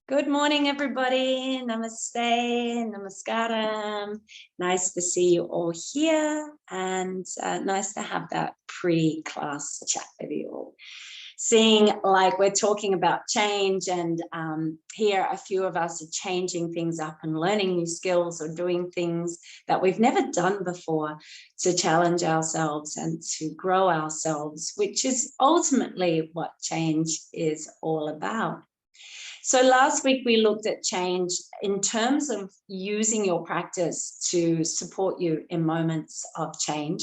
Good morning, everybody. Namaste, namaskaram. Nice to see you all here, and nice to have that pre-class chat with you all. Seeing like we're talking about change, and here a few of us are changing things up and learning new skills or doing things that we've never done before to challenge ourselves and to grow ourselves, which is ultimately what change is all about. So last week we looked at change in terms of using your practice to support you in moments of change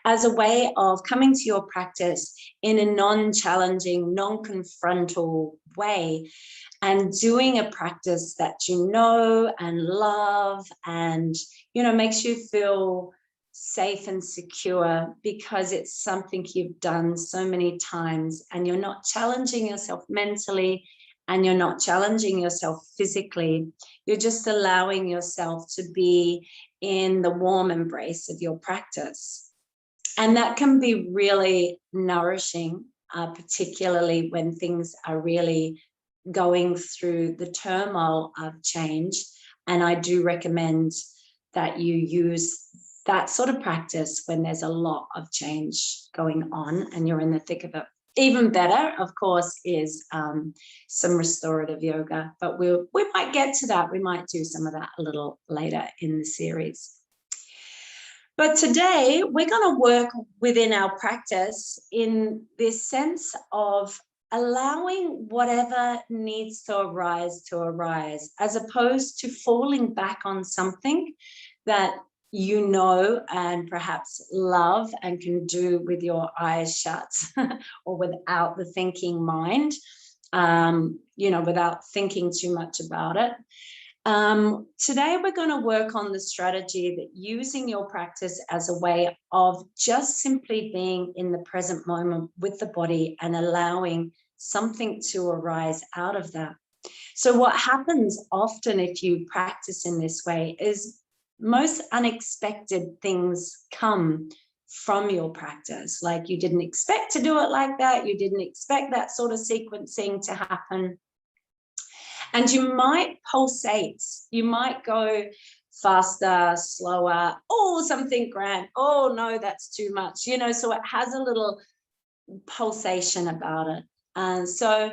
as a way of coming to your practice in a non-challenging, non-confrontal way and doing a practice that you know and love and, makes you feel safe and secure because it's something you've done so many times and you're not challenging yourself mentally and you're not challenging yourself physically. You're just allowing yourself to be in the warm embrace of your practice. And that can be really nourishing, particularly when things are really going through the turmoil of change. And I do recommend that you use that sort of practice when there's a lot of change going on and you're in the thick of it. Even better, of course, is some restorative yoga, but we might get to that. We might do some of that a little later in the series. But today we're going to work within our practice in this sense of allowing whatever needs to arise, as opposed to falling back on something that you know and perhaps love and can do with your eyes shut or without the thinking mind, without thinking too much about it. Today we're going to work on the strategy that using your practice as a way of just simply being in the present moment with the body and allowing something to arise out of that. So what happens often if you practice in this way is most unexpected things come from your practice. Like you didn't expect to do it like that. You didn't expect that sort of sequencing to happen. And you might pulsate. You might go faster, slower, something grand. Oh, no, that's too much. So it has a little pulsation about it. And so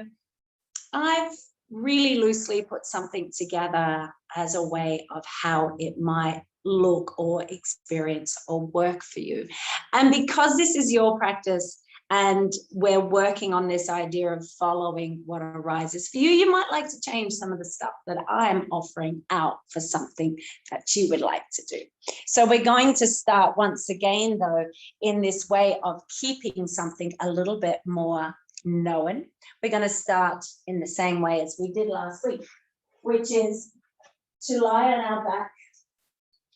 I've really loosely put something together as a way of how it might look or experience or work for you. And because this is your practice and we're working on this idea of following what arises for you, you might like to change some of the stuff that I'm offering out for something that you would like to do. So we're going to start once again, though, in this way of keeping something a little bit more known. We're going to start in the same way as we did last week, which is to lie on our back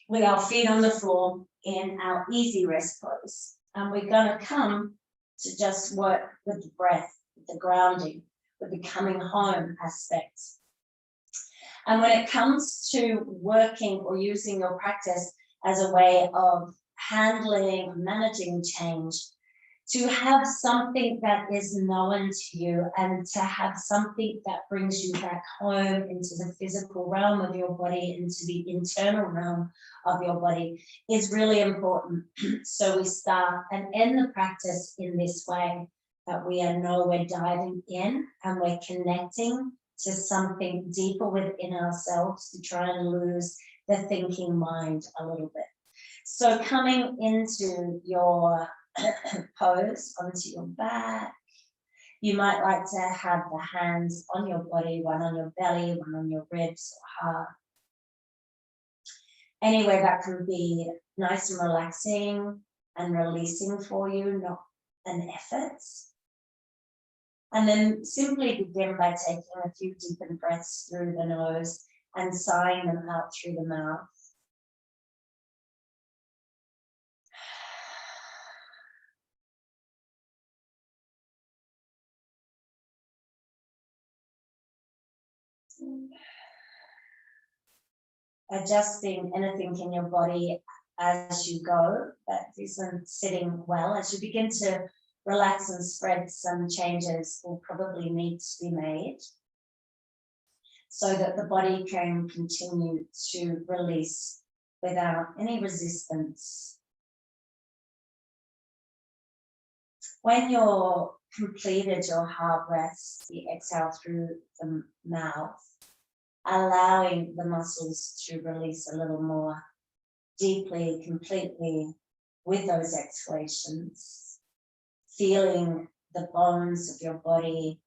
with our feet on the floor in our easy rest pose. And we're going to come to just work with the breath, with the grounding, with the coming home aspect. And when it comes to working or using your practice as a way of handling, managing change, to have something that is known to you and to have something that brings you back home into the physical realm of your body, into the internal realm of your body is really important. So we start and end the practice in this way, that we're diving in and we're connecting to something deeper within ourselves to try and lose the thinking mind a little bit. So coming into your pose onto your back. You might like to have the hands on your body, one on your belly, one on your ribs or heart. Anywhere that can be nice and relaxing and releasing for you, not an effort. And then simply begin by taking a few deep breaths through the nose and sighing them out through the mouth. Adjusting anything in your body as you go that isn't sitting well. As you begin to relax and spread, some changes will probably need to be made. so that the body can continue to release without any resistance. When you're completed your heart breaths, you exhale through the mouth, allowing the muscles to release a little more deeply, completely with those exhalations, feeling the bones of your body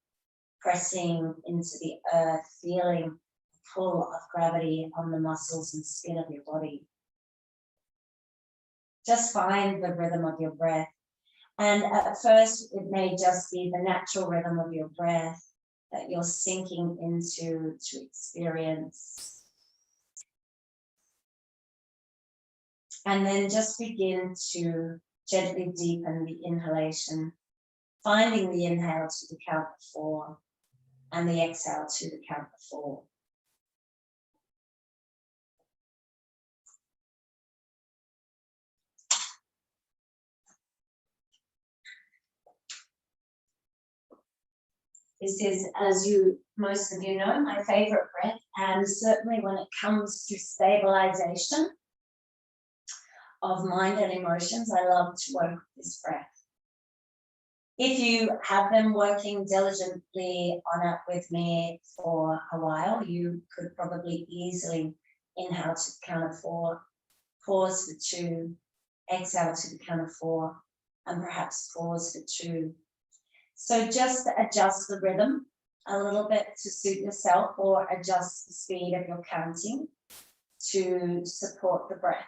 pressing into the earth, feeling the pull of gravity on the muscles and skin of your body. Just find the rhythm of your breath. And at first, it may just be the natural rhythm of your breath that you're sinking into to experience. And then just begin to gently deepen the inhalation, finding the inhale to the count of 4 and the exhale to the count of 4. This is, as most of you know, my favorite breath, and certainly when it comes to stabilization of mind and emotions, I love to work with this breath. If you have been working diligently on it with me for a while, you could probably easily inhale to the count of 4, pause for 2, exhale to the count of 4, and perhaps pause for 2. So just adjust the rhythm a little bit to suit yourself, or adjust the speed of your counting to support the breath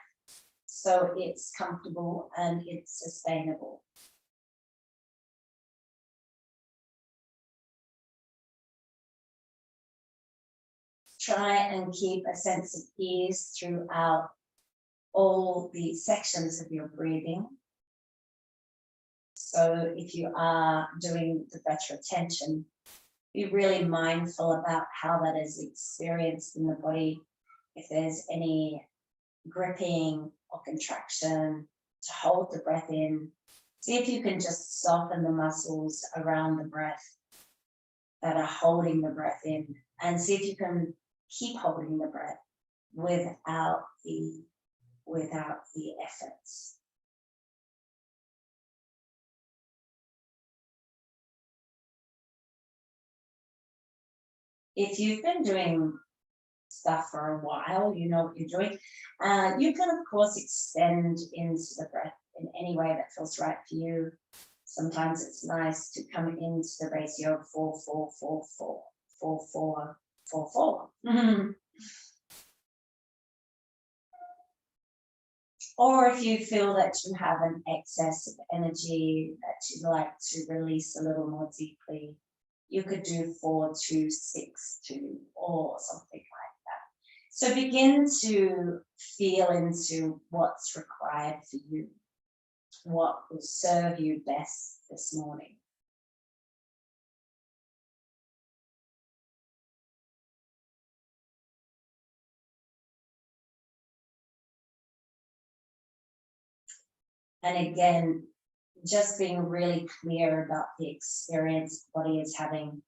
so it's comfortable and it's sustainable. Try and keep a sense of ease throughout all the sections of your breathing. So if you are doing the breath retention, be really mindful about how that is experienced in the body. If there's any gripping or contraction, to hold the breath in. See if you can just soften the muscles around the breath that are holding the breath in, and see if you can keep holding the breath without the efforts. If you've been doing stuff for a while, you know what you're doing. You can, of course, extend into the breath in any way that feels right for you. Sometimes it's nice to come into the ratio of 4, 4, 4, 4, 4, 4, 4, 4. Or if you feel that you have an excess of energy that you'd like to release a little more deeply, you could do 4, 2, 6, 2, or something like that. So begin to feel into what's required for you, what will serve you best this morning. And again, just being really clear about the experience the body is having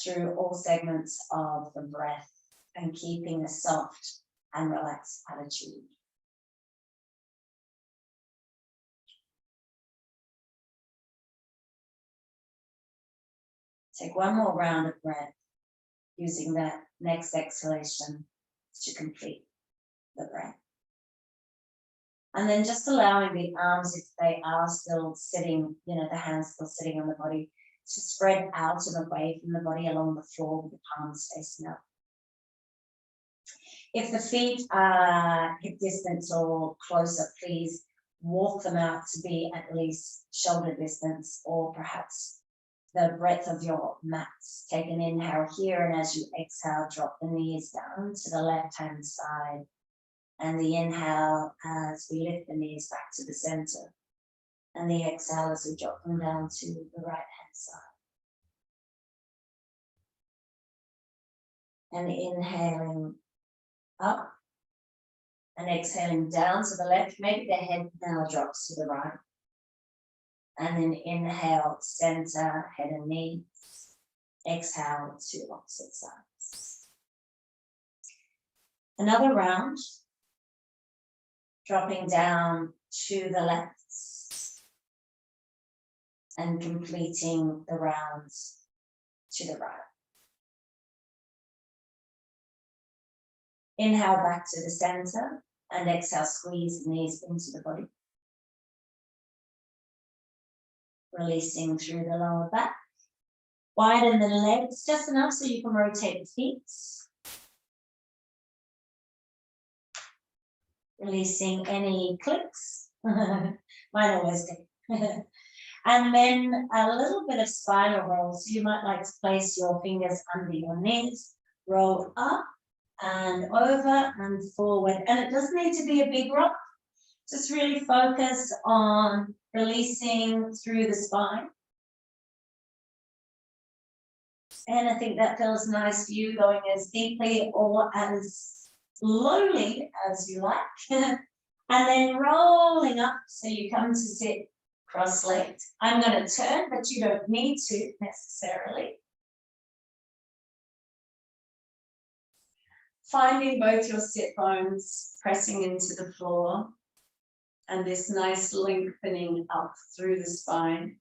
through all segments of the breath, and keeping a soft and relaxed attitude. Take one more round of breath, using that next exhalation to complete the breath. And then just allowing the arms, if they are still sitting, the hands still sitting on the body, to spread out and away from the body along the floor with the palms facing up. If the feet are hip distance or closer, please walk them out to be at least shoulder distance, or perhaps the breadth of your mats. Take an inhale here, and as you exhale, drop the knees down to the left-hand side. And the inhale as we lift the knees back to the center. And the exhale as we drop them down to the right-hand side. And inhaling up and exhaling down to the left. Maybe the head now drops to the right. And then inhale, center, head and knees. Exhale to opposite sides. Another round, dropping down to the left and completing the rounds to the right. Inhale back to the center and exhale, squeeze the knees into the body. Releasing through the lower back. Widen the legs just enough so you can rotate the feet. Releasing any clicks. Mine always do. And then a little bit of spiral roll. So you might like to place your fingers under your knees, roll up and over and forward. And it doesn't need to be a big rock. Just really focus on releasing through the spine. And I think that feels nice for you, going as deeply or as slowly as you like. And then rolling up so you come to sit cross-legged. I'm going to turn, but you don't need to necessarily. Finding both your sit bones pressing into the floor and this nice lengthening up through the spine.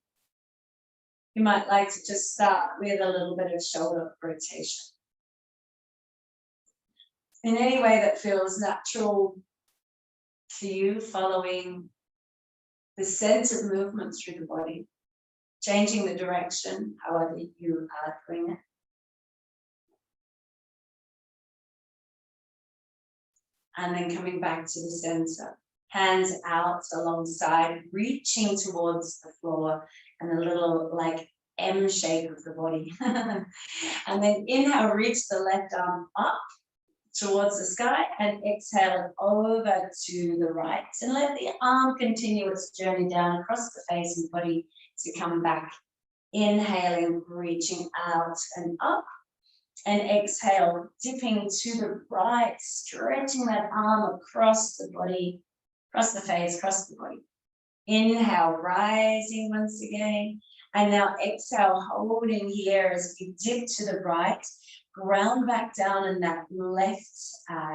You might like to just start with a little bit of shoulder rotation. In any way that feels natural to you, following the sense of movement through the body, changing the direction, however you are doing it. And then coming back to the center, hands out alongside, reaching towards the floor and a little like M shape of the body. And then inhale, reach the left arm up towards the sky and exhale over to the right. And let the arm continue its journey down across the face and body to come back. Inhaling, reaching out and up. And exhale, dipping to the right, stretching that arm across the body, across the face, across the body. Inhale, rising once again. And now exhale, holding here as we dip to the right, ground back down in that left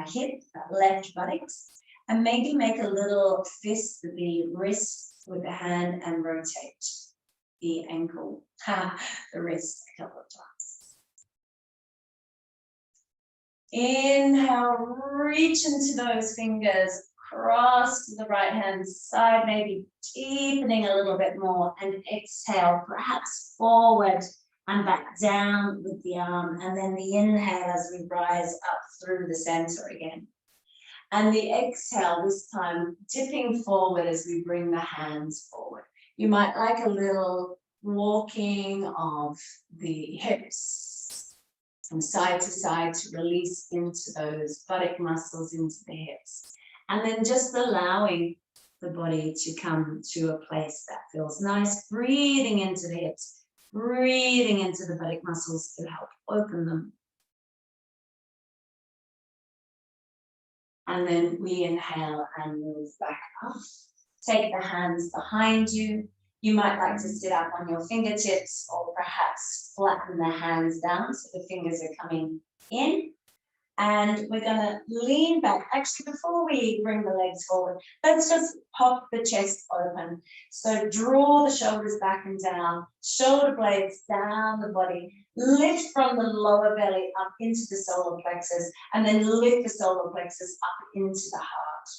hip, that left buttocks. And maybe make a little fist with the wrist with the hand and rotate the ankle, the wrist a couple of times. Inhale, reach into those fingers, cross to the right hand side, maybe deepening a little bit more, and exhale, perhaps forward and back down with the arm, and then the inhale as we rise up through the center again. And the exhale, this time dipping forward as we bring the hands forward. You might like a little walking of the hips from side to side to release into those buttock muscles, into the hips. And then just allowing the body to come to a place that feels nice, breathing into the hips, breathing into the buttock muscles to help open them. And then we inhale and move back up. Take the hands behind you. You might like to sit up on your fingertips or perhaps flatten the hands down so the fingers are coming in. And we're going to lean back. Actually, before we bring the legs forward, let's just pop the chest open. So draw the shoulders back and down, shoulder blades down the body. Lift from the lower belly up into the solar plexus, and then lift the solar plexus up into the heart.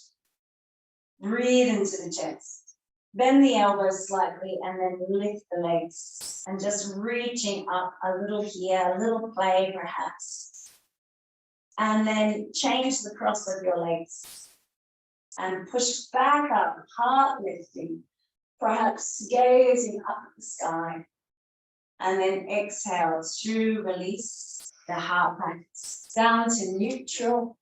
Breathe into the chest. Bend the elbows slightly and then lift the legs. And just reaching up a little here, a little play perhaps. And then change the cross of your legs. And push back up, heart lifting. Perhaps gazing up at the sky. And then exhale to release the heart back down to neutral.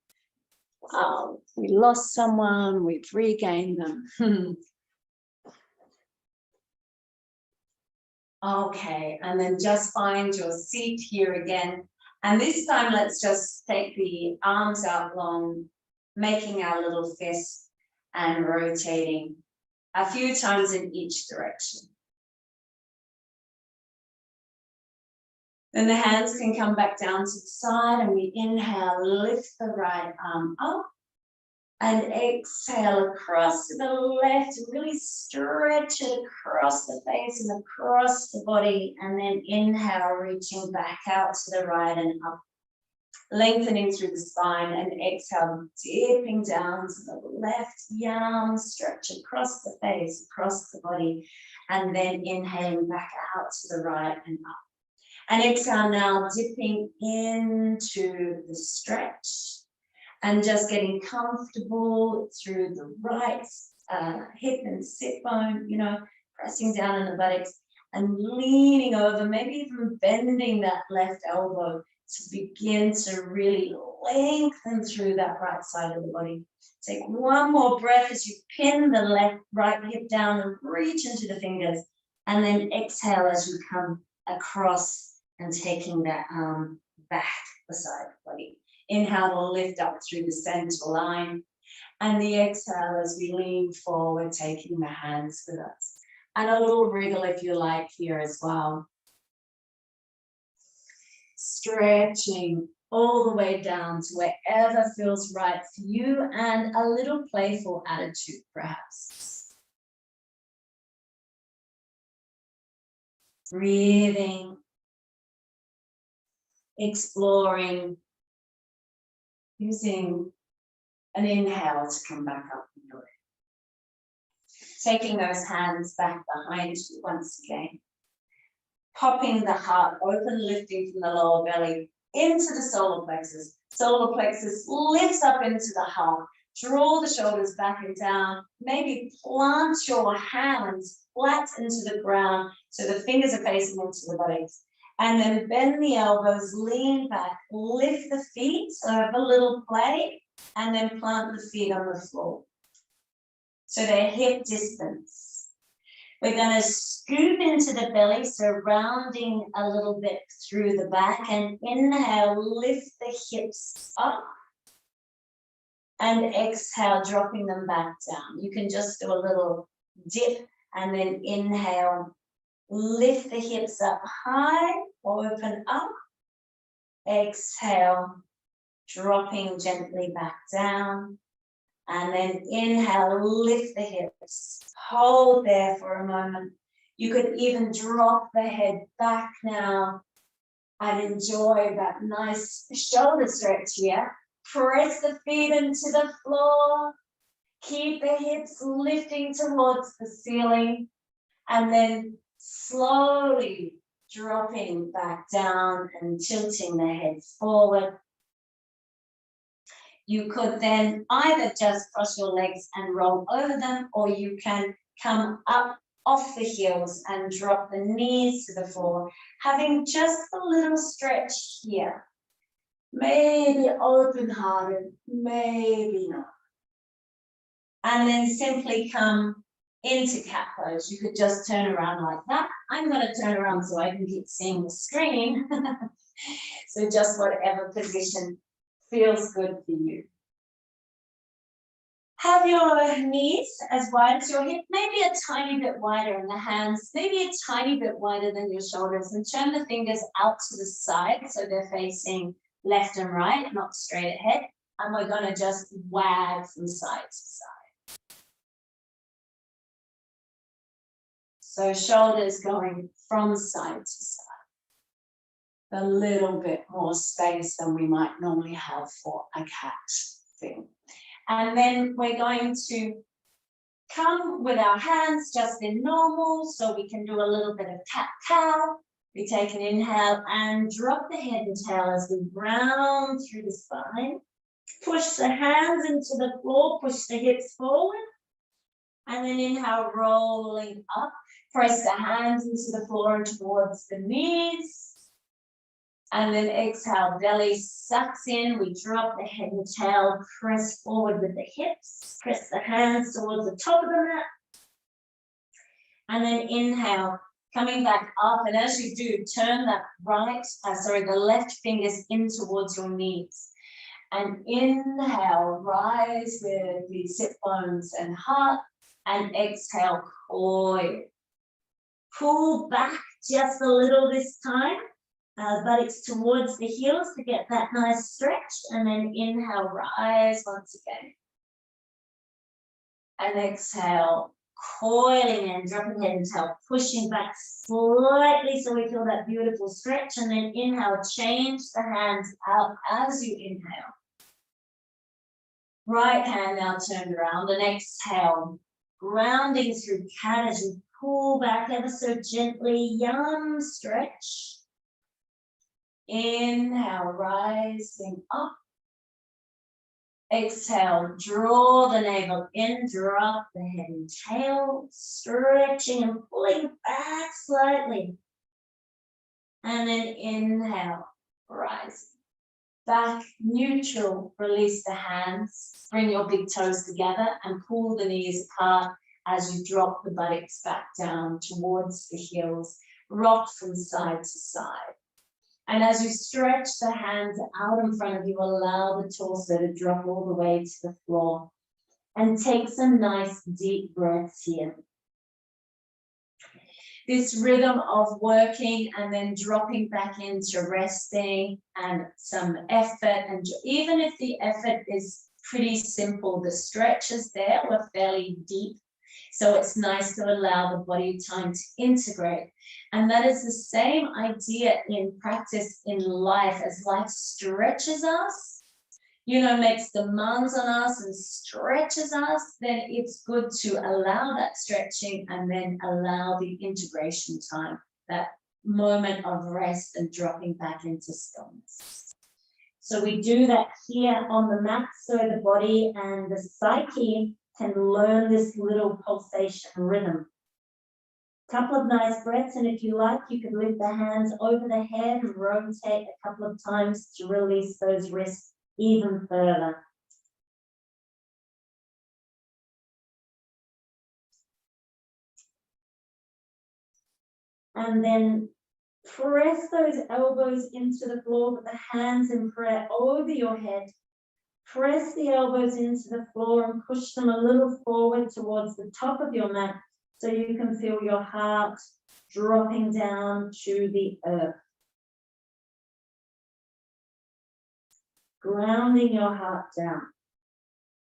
Oh, we lost someone, we've regained them. Okay, and then just find your seat here again. And this time, let's just take the arms out long, making our little fist and rotating a few times in each direction. Then the hands can come back down to the side, and we inhale, lift the right arm up, and exhale across to the left, and really stretch it across the face and across the body, and then inhale, reaching back out to the right and up, lengthening through the spine, and exhale, dipping down to the left, yum, stretch across the face, across the body, and then inhaling back out to the right and up. And exhale now, dipping into the stretch and just getting comfortable through the right hip and sit bone, you know, pressing down in the buttocks and leaning over, maybe even bending that left elbow to begin to really lengthen through that right side of the body. Take one more breath as you pin the right hip down and reach into the fingers, and then exhale as you come across and taking that arm back beside the body. Inhale to lift up through the center line, and the exhale as we lean forward, taking the hands with us. And a little wriggle if you like here as well. Stretching all the way down to wherever feels right for you, and a little playful attitude perhaps. Breathing, exploring, using an inhale to come back up into it. Taking those hands back behind you once again. Popping the heart open, lifting from the lower belly into the solar plexus. Solar plexus lifts up into the heart. Draw the shoulders back and down. Maybe plant your hands flat into the ground so the fingers are facing into the buttocks. And then bend the elbows, lean back, lift the feet, so have a little play, and then plant the feet on the floor. So they're hip distance. We're going to scoop into the belly, so rounding a little bit through the back, and inhale, lift the hips up, and exhale, dropping them back down. You can just do a little dip, and then inhale, lift the hips up high, open up, exhale, dropping gently back down, and then inhale, lift the hips, hold there for a moment. You could even drop the head back now and enjoy that nice shoulder stretch here. Press the feet into the floor, keep the hips lifting towards the ceiling, and then slowly dropping back down and tilting the head forward. You could then either just cross your legs and roll over them, or you can come up off the heels and drop the knees to the floor, having just a little stretch here. Maybe open-hearted, maybe not. And then simply come into cat pose. You could just turn around like that. I'm going to turn around so I can keep seeing the screen. So just whatever position feels good for you. Have your knees as wide as your hip, maybe a tiny bit wider, in the hands, maybe a tiny bit wider than your shoulders, and turn the fingers out to the side so they're facing left and right, not straight ahead. And we're going to just wag from side to side. So shoulders going from side to side. A little bit more space than we might normally have for a cat thing. And then we're going to come with our hands just in normal, so we can do a little bit of cat-cow. We take an inhale and drop the head and tail as we round through the spine. Push the hands into the floor, push the hips forward. And then inhale, rolling up. Press the hands into the floor and towards the knees. And then exhale, belly sucks in. We drop the head and tail, press forward with the hips. Press the hands towards the top of the mat. And then inhale, coming back up. And as you do, turn that the left fingers in towards your knees. And inhale, rise with the sit bones and heart. And exhale, coil. Pull back just a little this time. buttocks towards the heels to get that nice stretch, and then inhale, rise once again. And exhale, coiling in, dropping head and tail, pushing back slightly so we feel that beautiful stretch, and then inhale, change the hands out as you inhale. Right hand now turned around, and exhale, grounding through cat as you pull back ever so gently, yum stretch. Inhale, rising up. Exhale, draw the navel in, drop the head and tail, stretching and pulling back slightly. And then inhale, rise. Back, neutral, release the hands, bring your big toes together and pull the knees apart as you drop the buttocks back down towards the heels, rock from side to side. And as you stretch the hands out in front of you, allow the torso to drop all the way to the floor. And take some nice deep breaths here. This rhythm of working and then dropping back into resting and some effort. And even if the effort is pretty simple, the stretches there were fairly deep. So it's nice to allow the body time to integrate. And that is the same idea in practice in life. As life stretches us, makes demands on us and stretches us, then it's good to allow that stretching and then allow the integration time, that moment of rest and dropping back into stillness. So we do that here on the mat so the body and the psyche can learn this little pulsation rhythm. Couple of nice breaths, and if you like, you could lift the hands over the head and rotate a couple of times to release those wrists even further. And then press those elbows into the floor with the hands in prayer over your head. Press the elbows into the floor and push them a little forward towards the top of your mat so you can feel your heart dropping down to the earth. Grounding your heart down.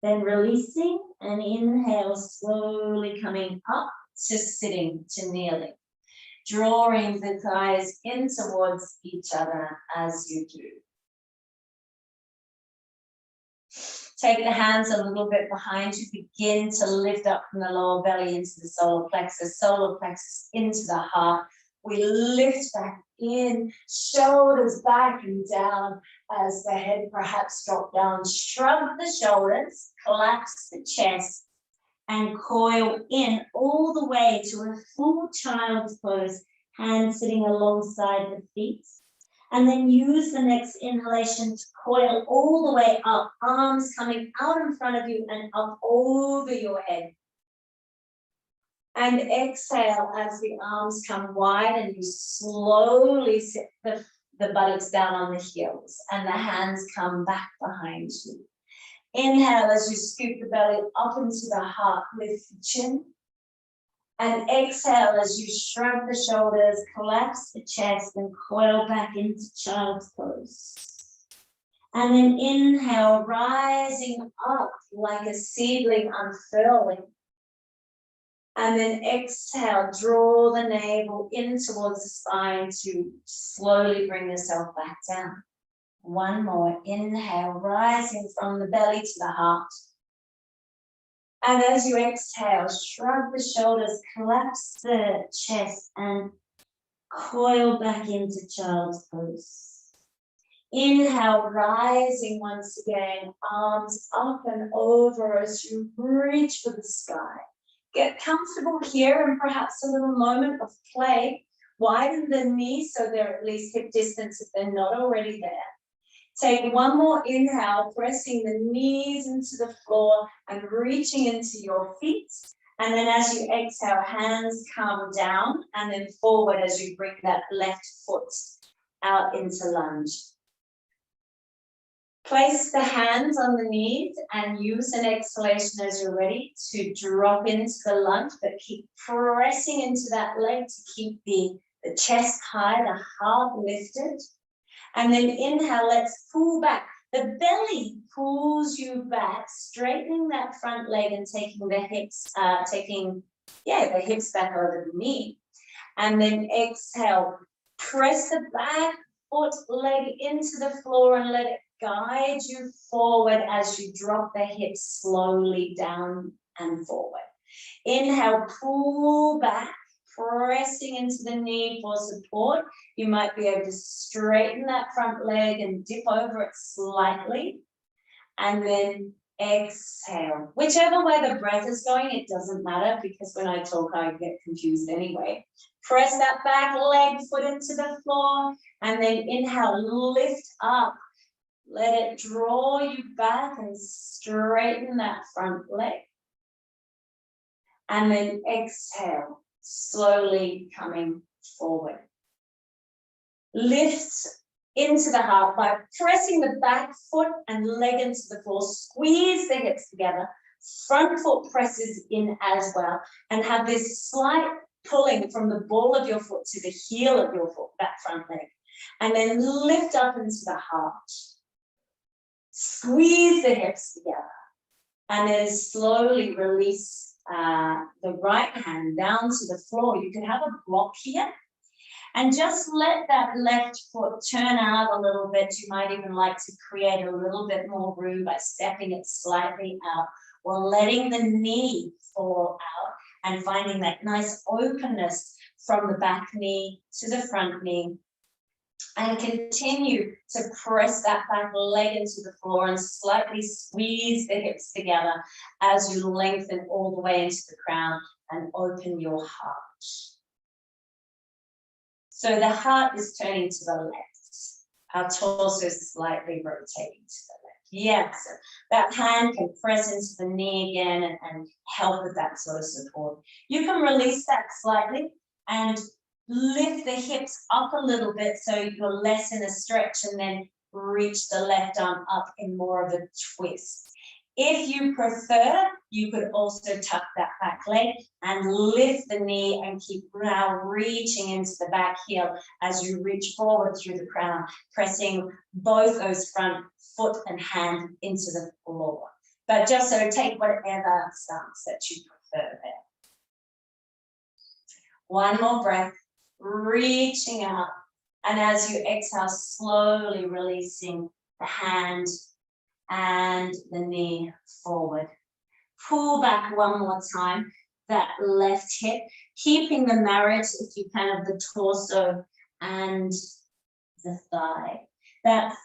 Then releasing and inhale, slowly coming up to sitting, to kneeling. Drawing the thighs in towards each other as you do. Take the hands a little bit behind you. Begin to lift up from the lower belly into the solar plexus into the heart. We lift back in, shoulders back and down as the head perhaps drop down. Shrug the shoulders, collapse the chest, and coil in all the way to a full child's pose, hands sitting alongside the feet. And then use the next inhalation to coil all the way up, arms coming out in front of you and up over your head. And exhale as the arms come wide and you slowly sit the buttocks down on the heels and the hands come back behind you. Inhale as you scoop the belly up into the heart with the chin. And exhale as you shrug the shoulders, collapse the chest and coil back into child's pose. And then inhale, rising up like a seedling unfurling. And then exhale, draw the navel in towards the spine to slowly bring yourself back down. One more, inhale, rising from the belly to the heart. And as you exhale, shrug the shoulders, collapse the chest and coil back into child's pose. Inhale, rising once again, arms up and over as you reach for the sky. Get comfortable here and perhaps a little moment of play. Widen the knees so they're at least hip distance if they're not already there. Take one more inhale, pressing the knees into the floor and reaching into your feet. And then as you exhale, hands come down and then forward as you bring that left foot out into lunge. Place the hands on the knees and use an exhalation as you're ready to drop into the lunge, but keep pressing into that leg to keep the the chest high, the heart lifted. And then inhale, let's pull back. The belly pulls you back, straightening that front leg and taking the hips, the hips back over the knee. And then exhale, press the back foot, leg into the floor and let it guide you forward as you drop the hips slowly down and forward. Inhale, pull back, pressing into the knee for support. You might be able to straighten that front leg and dip over it slightly. And then exhale. Whichever way the breath is going, it doesn't matter, because when I talk, I get confused anyway. Press that back leg, foot into the floor, and then inhale, lift up. Let it draw you back and straighten that front leg. And then exhale, slowly coming forward. Lift into the heart by pressing the back foot and leg into the floor. Squeeze the hips together. Front foot presses in as well. And have this slight pulling from the ball of your foot to the heel of your foot, that front leg. And then lift up into the heart. Squeeze the hips together. And then slowly release the right hand down to the floor. You can have a block here. And just let that left foot turn out a little bit. You might even like to create a little bit more room by stepping it slightly out, or letting the knee fall out and finding that nice openness from the back knee to the front knee. And continue to press that back leg into the floor and slightly squeeze the hips together as you lengthen all the way into the crown and open your heart. So the heart is turning to the left. Our torso is slightly rotating to the left. Yes, so that hand can press into the knee again and help with that sort of support. You can release that slightly and lift the hips up a little bit so you're less in a stretch, and then reach the left arm up in more of a twist. If you prefer, you could also tuck that back leg and lift the knee and keep now reaching into the back heel as you reach forward through the crown, pressing both those front foot and hand into the floor. But just so take whatever stance that you prefer there. One more breath, reaching out. And as you exhale, slowly releasing the hand and the knee forward. Pull back one more time, that left hip, keeping the marriage, if you can, of the torso and the thigh. That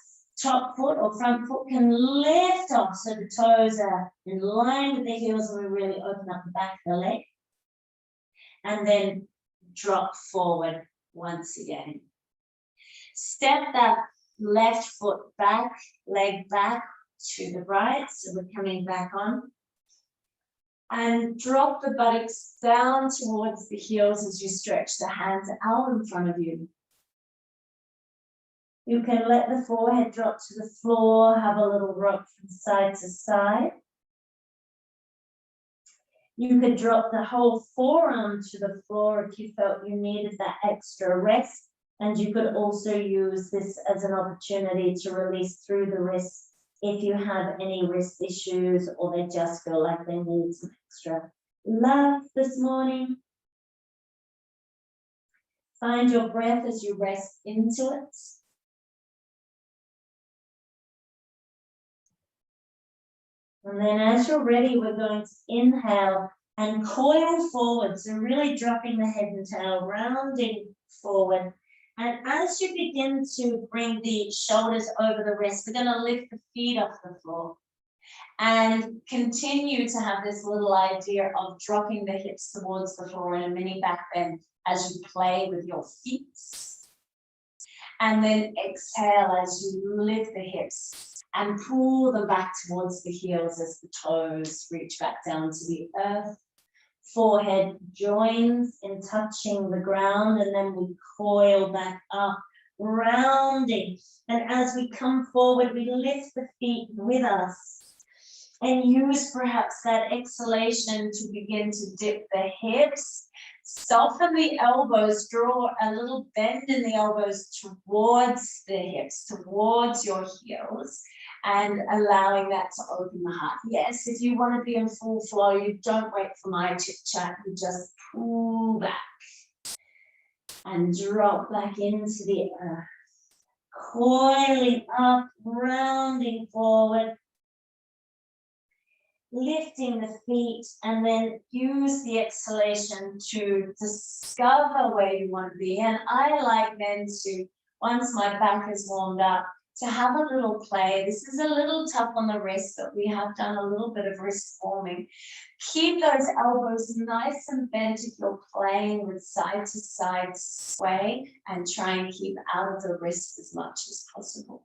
top foot or front foot can lift off so the toes are in line with the heels, and we really open up the back of the leg. And then drop forward once again. Step that left foot back, leg back to the right, so we're coming back on. And drop the buttocks down towards the heels as you stretch the hands out in front of you. You can let the forehead drop to the floor, have a little rock from side to side. You could drop the whole forearm to the floor if you felt you needed that extra rest. And you could also use this as an opportunity to release through the wrists if you have any wrist issues or they just feel like they need some extra love this morning. Find your breath as you rest into it. And then as you're ready, we're going to inhale and coil forward. So really dropping the head and tail, rounding forward. And as you begin to bring the shoulders over the wrists, we're going to lift the feet off the floor and continue to have this little idea of dropping the hips towards the floor in a mini back bend as you play with your feet. And then exhale as you lift the hips and pull them back towards the heels as the toes reach back down to the earth. Forehead joins in touching the ground, and then we coil back up, rounding. And as we come forward, we lift the feet with us and use perhaps that exhalation to begin to dip the hips, Soften the elbows, draw a little bend in the elbows towards the hips, towards your heels, and allowing that to open the heart. Yes, if you want to be in full flow, you don't wait for my chit chat, you just pull back and drop back into the earth. Coiling up, rounding forward, lifting the feet, and then use the exhalation to discover where you want to be. And I like then to, once my back is warmed up, to have a little play. This is a little tough on the wrist, but we have done a little bit of wrist warming. Keep those elbows nice and bent if you're playing with side to side sway, and try and keep out of the wrist as much as possible.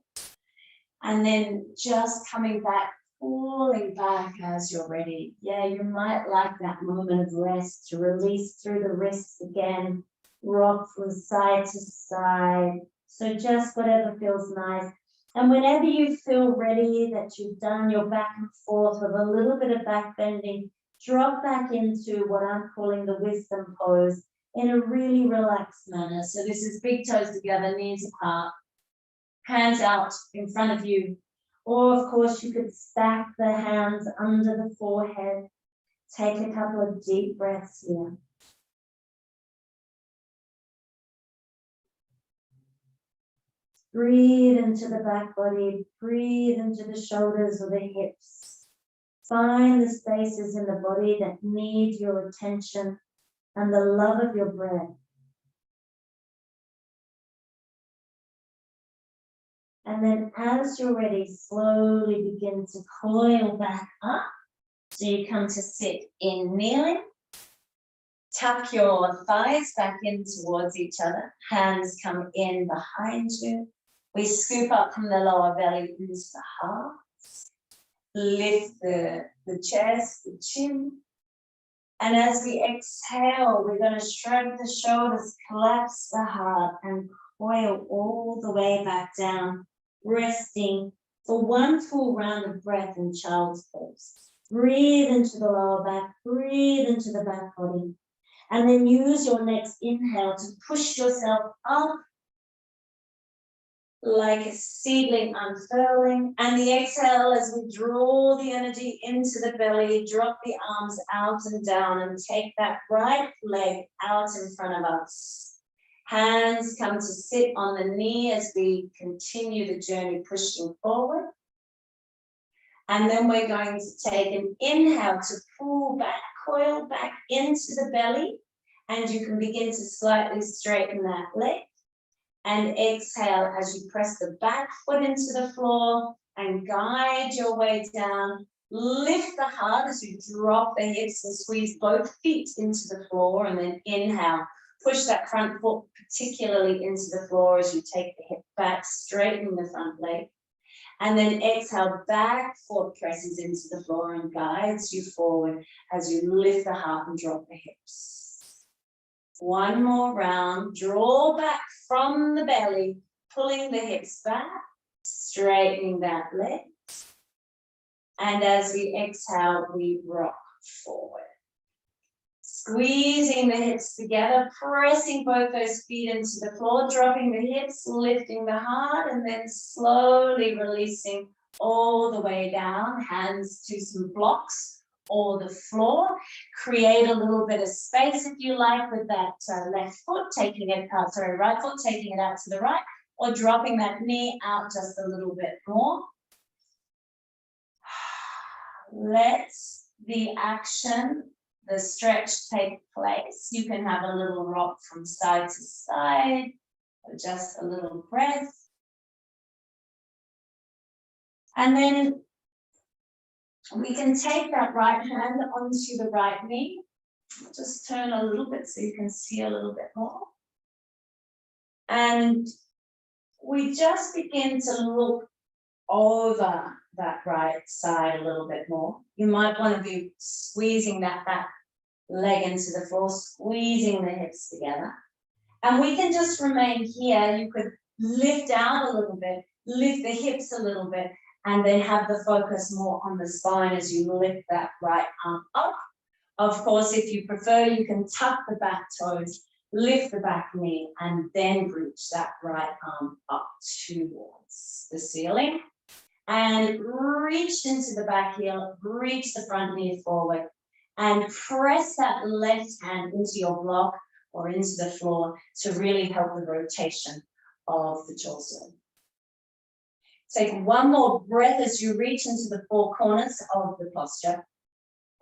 And then just coming back, pulling back as you're ready. Yeah, you might like that moment of rest to release through the wrists again, rock from side to side. So just whatever feels nice. And whenever you feel ready that you've done your back and forth with a little bit of back bending, drop back into what I'm calling the wisdom pose in a really relaxed manner. So this is big toes together, knees apart, hands out in front of you. Or of course you could stack the hands under the forehead. Take a couple of deep breaths here. Breathe into the back body, breathe into the shoulders or the hips. Find the spaces in the body that need your attention and the love of your breath. And then as you're ready, slowly begin to coil back up. So you come to sit in kneeling. Tuck your thighs back in towards each other. Hands come in behind you. We scoop up from the lower belly into the heart. Lift the chest, the chin. And as we exhale, we're going to shrug the shoulders, collapse the heart, and coil all the way back down, resting for one full round of breath in child's pose. Breathe into the lower back, breathe into the back body. And then use your next inhale to push yourself up like a seedling unfurling. And the exhale as we draw the energy into the belly, drop the arms out and down and take that right leg out in front of us. Hands come to sit on the knee as we continue the journey pushing forward. And then we're going to take an inhale to pull back, coil back into the belly. And you can begin to slightly straighten that leg. And exhale as you press the back foot into the floor and guide your way down. Lift the heart as you drop the hips and squeeze both feet into the floor. And then inhale, push that front foot particularly into the floor as you take the hip back, straighten the front leg. And then exhale, back foot presses into the floor and guides you forward as you lift the heart and drop the hips. One more round, draw back from the belly, pulling the hips back, straightening that leg. And as we exhale, we rock forward. Squeezing the hips together, pressing both those feet into the floor, dropping the hips, lifting the heart, and then slowly releasing all the way down, hands to some blocks or the floor. Create a little bit of space if you like with that left foot, taking it out, right foot, taking it out to the right, or dropping that knee out just a little bit more. Let the action, the stretch take place. You can have a little rock from side to side, or just a little breath. And then we can take that right hand onto the right knee. Just turn a little bit so you can see a little bit more. And we just begin to look over that right side a little bit more. You might want to be squeezing that back leg into the floor, squeezing the hips together. And we can just remain here. You could lift out a little bit, lift the hips a little bit, and then have the focus more on the spine as you lift that right arm up. Of course, if you prefer, you can tuck the back toes, lift the back knee, and then reach that right arm up towards the ceiling. And reach into the back heel, reach the front knee forward, and press that left hand into your block or into the floor to really help the rotation of the torso. Take one more breath as you reach into the four corners of the posture.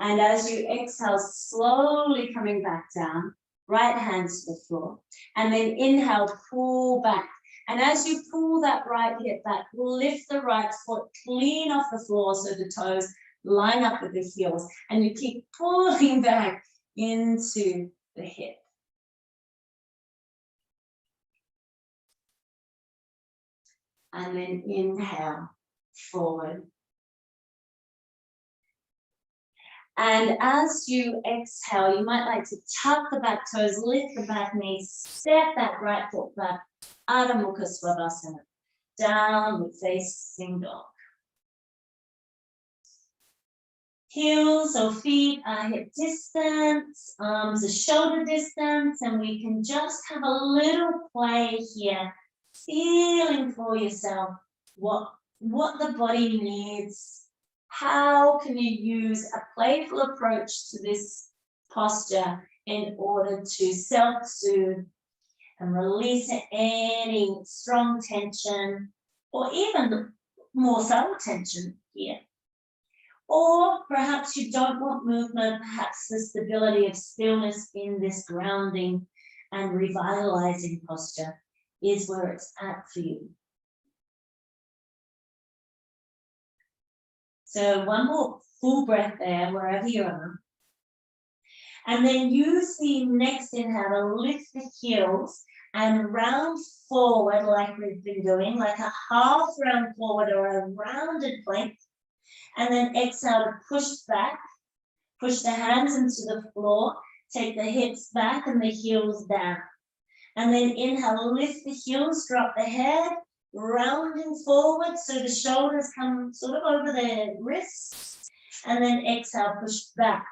And as you exhale, slowly coming back down, right hand to the floor. And then inhale, pull back. And as you pull that right hip back, lift the right foot clean off the floor so the toes line up with the heels. And you keep pulling back into the hip. And then inhale, forward. And as you exhale, you might like to tuck the back toes, lift the back knee, step that right foot back, Adho Mukha Svanasana, downward facing dog. Heels or feet are hip distance, arms are shoulder distance, and we can just have a little play here, feeling for yourself what the body needs. How can you use a playful approach to this posture in order to self-soothe and release any strong tension or even more subtle tension here? Or perhaps you don't want movement, perhaps the stability of stillness in this grounding and revitalizing posture is where it's at for you. So one more full breath there, wherever you are. And then use the next inhale to lift the heels and round forward like we've been doing, like a half round forward or a rounded plank. And then exhale to push back, push the hands into the floor, take the hips back and the heels down. And then inhale, lift the heels, drop the head, rounding forward so the shoulders come sort of over the wrists. And then exhale, push back,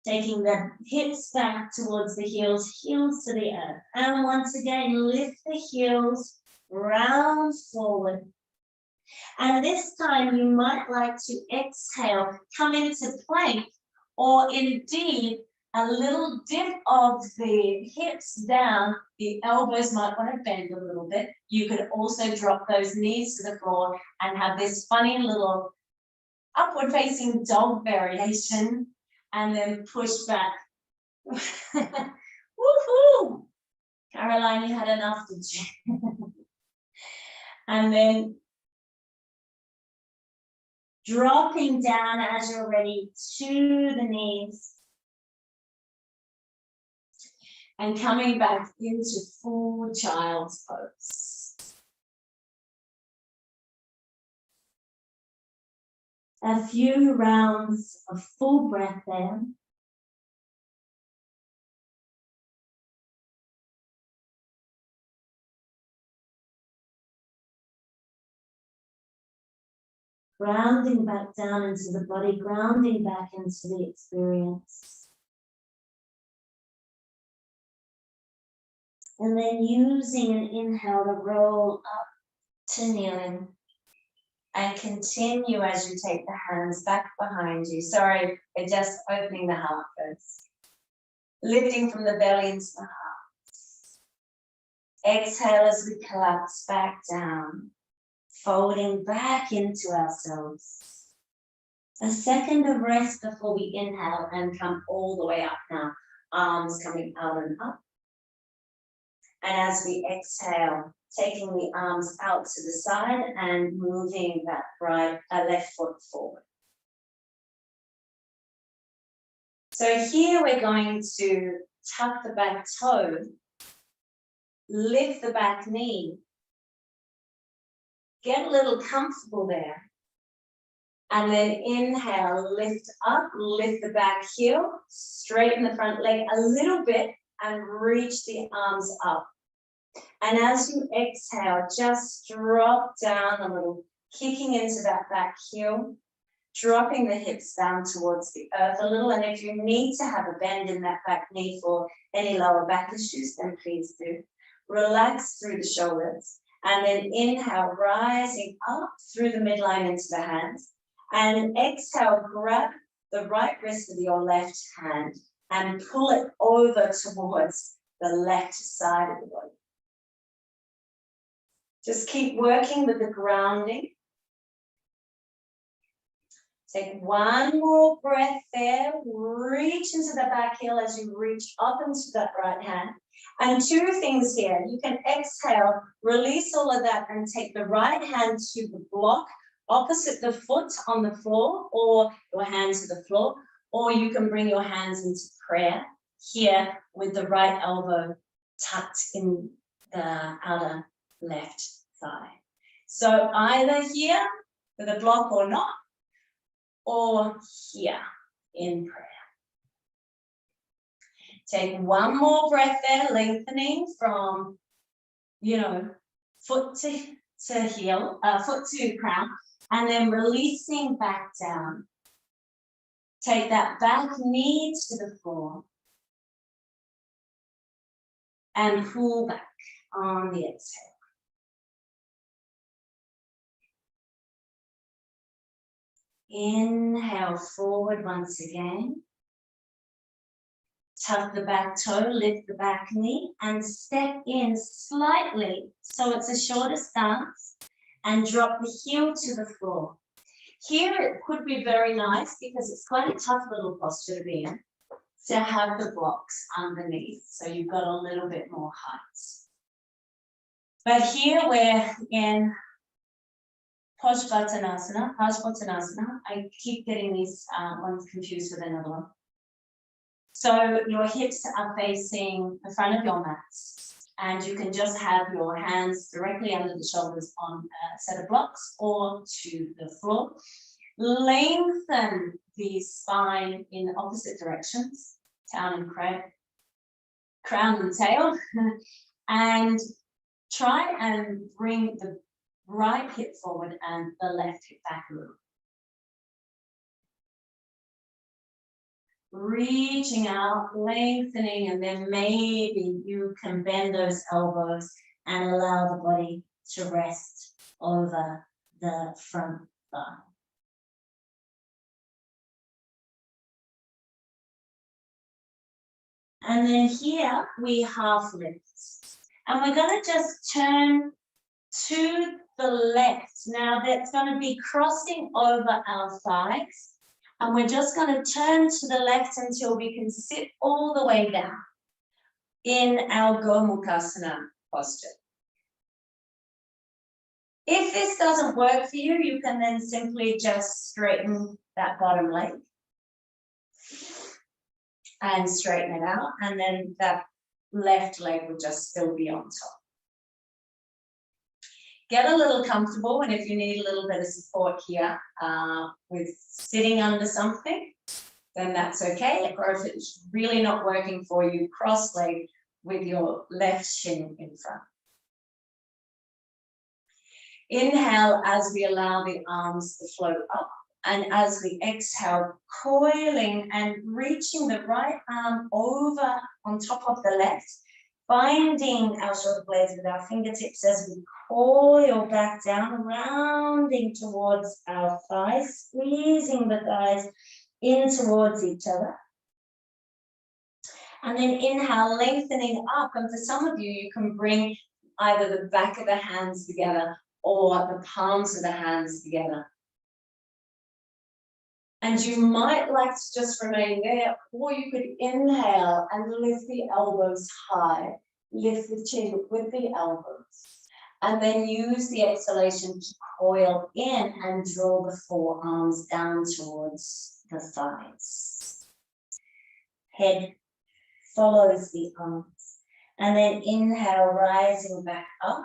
taking the hips back towards the heels, heels to the earth. And once again, lift the heels, round forward. And this time you might like to exhale, come into plank, or indeed a little dip of the hips down. The elbows might want to bend a little bit. You could also drop those knees to the floor and have this funny little upward facing dog variation and then push back. Woohoo! Caroline, you had enough, did you? And then dropping down as you're ready to the knees. And coming back into full child's pose. A few rounds of full breath there. Grounding back down into the body, grounding back into the experience. And then using an inhale to roll up to kneeling. And continue as you take the hands back behind you. Sorry, we're just opening the heart first. Lifting from the belly into the heart. Exhale as we collapse back down. Folding back into ourselves. A second of rest before we inhale and come all the way up now. Arms coming out and up. And as we exhale, taking the arms out to the side and moving that left foot forward. So here we're going to tuck the back toe, lift the back knee, get a little comfortable there. And then inhale, lift up, lift the back heel, straighten the front leg a little bit and reach the arms up. And as you exhale, just drop down a little, kicking into that back heel. dropping the hips down towards the earth a little. And if you need to have a bend in that back knee for any lower back issues, then please do. Relax through the shoulders. And then inhale, rising up through the midline into the hands. And exhale, grab the right wrist with your left hand and pull it over towards the left side of the body. Just keep working with the grounding. Take one more breath there. Reach into the back heel as you reach up into that right hand. And two things here. You can exhale, release all of that and take the right hand to the block opposite the foot on the floor, or your hand to the floor, or you can bring your hands into prayer here with the right elbow tucked in the outer left thigh. So either here with a block or not, or here in prayer. Take one more breath there, lengthening from, foot to heel, foot to crown, and then releasing back down. Take that back knee to the floor and pull back on the exhale. Inhale forward once again. Tuck the back toe, lift the back knee, and step in slightly so it's a shorter stance, and drop the heel to the floor. Here it could be very nice because it's quite a tough little posture to be in, to have the blocks underneath, so you've got a little bit more height. But here we're in Paschimottanasana. I keep getting these ones confused with another one. So your hips are facing the front of your mats, and you can just have your hands directly under the shoulders on a set of blocks or to the floor. Lengthen the spine in opposite directions, crown and tail, and try and bring the right hip forward and the left hip back a little. Reaching out, lengthening, and then maybe you can bend those elbows and allow the body to rest over the front thigh. And then here we half lift. And we're going to just turn to the left. Now that's going to be crossing over our thighs. And we're just going to turn to the left until we can sit all the way down in our Gomukhasana posture. If this doesn't work for you, you can then simply just straighten that bottom leg and straighten it out. And then that left leg will just still be on top. Get a little comfortable, and if you need a little bit of support here with sitting under something, then that's okay. Or if it's really not working for you, cross-legged with your left shin in front. Inhale as we allow the arms to float up, and as we exhale, coiling and reaching the right arm over on top of the left, finding our shoulder blades with our fingertips as we coil back down, rounding towards our thighs, squeezing the thighs in towards each other. And then inhale, lengthening up. And for some of you, you can bring either the back of the hands together or the palms of the hands together. And you might like to just remain there, or you could inhale and lift the elbows high, lift the chin with the elbows, and then use the exhalation to coil in and draw the forearms down towards the thighs. Head follows the arms, and then inhale, rising back up,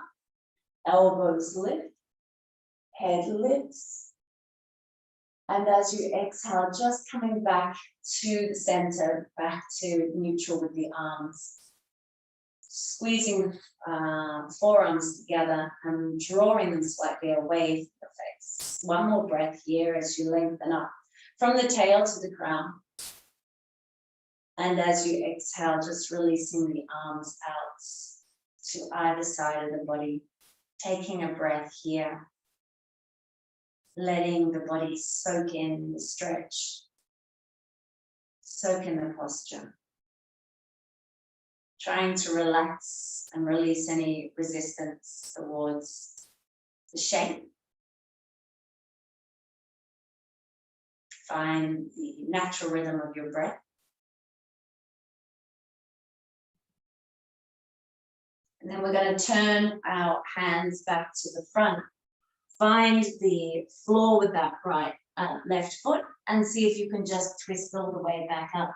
elbows lift, head lifts. And as you exhale, just coming back to the center, back to neutral with the arms. Squeezing the forearms together and drawing them slightly away from the face. One more breath here as you lengthen up from the tail to the crown. And as you exhale, just releasing the arms out to either side of the body. Taking a breath here. Letting the body soak in the stretch. Soak in the posture. Trying to relax and release any resistance towards the shape. Find the natural rhythm of your breath. And then we're going to turn our hands back to the front. Find the floor with that left foot and see if you can just twist all the way back up.